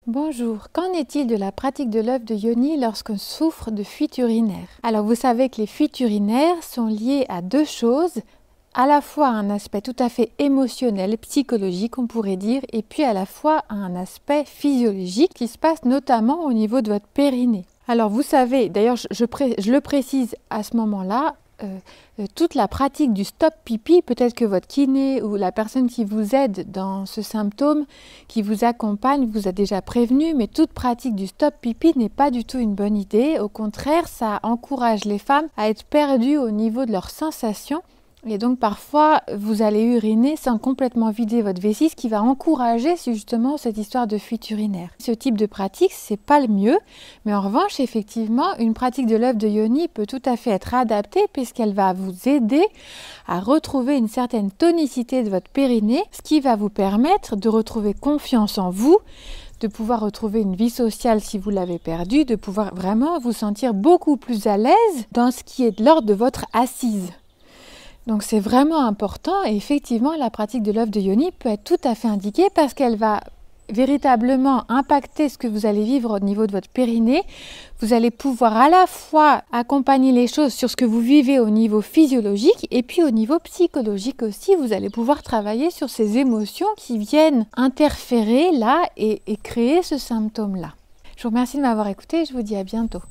Bonjour, qu'en est-il de la pratique de l'œuf de Yoni lorsqu'on souffre de fuite urinaire? Alors vous savez que les fuites urinaires sont liées à deux choses, à la fois à un aspect tout à fait émotionnel, psychologique on pourrait dire, et puis à la fois à un aspect physiologique qui se passe notamment au niveau de votre périnée. Alors vous savez, d'ailleurs je le précise à ce moment-là, toute la pratique du stop pipi, peut-être que votre kiné ou la personne qui vous aide dans ce symptôme, qui vous accompagne, vous a déjà prévenu, mais toute pratique du stop pipi n'est pas du tout une bonne idée. Au contraire, ça encourage les femmes à être perdues au niveau de leurs sensations. Et donc parfois, vous allez uriner sans complètement vider votre vessie, ce qui va encourager justement cette histoire de fuite urinaire. Ce type de pratique, c'est pas le mieux, mais en revanche, effectivement, une pratique de l'œuf de Yoni peut tout à fait être adaptée puisqu'elle va vous aider à retrouver une certaine tonicité de votre périnée, ce qui va vous permettre de retrouver confiance en vous, de pouvoir retrouver une vie sociale si vous l'avez perdue, de pouvoir vraiment vous sentir beaucoup plus à l'aise dans ce qui est de l'ordre de votre assise. Donc c'est vraiment important et effectivement la pratique de l'œuf de Yoni peut être tout à fait indiquée parce qu'elle va véritablement impacter ce que vous allez vivre au niveau de votre périnée. Vous allez pouvoir à la fois accompagner les choses sur ce que vous vivez au niveau physiologique et puis au niveau psychologique aussi. Vous allez pouvoir travailler sur ces émotions qui viennent interférer là et créer ce symptôme-là. Je vous remercie de m'avoir écouté et je vous dis à bientôt.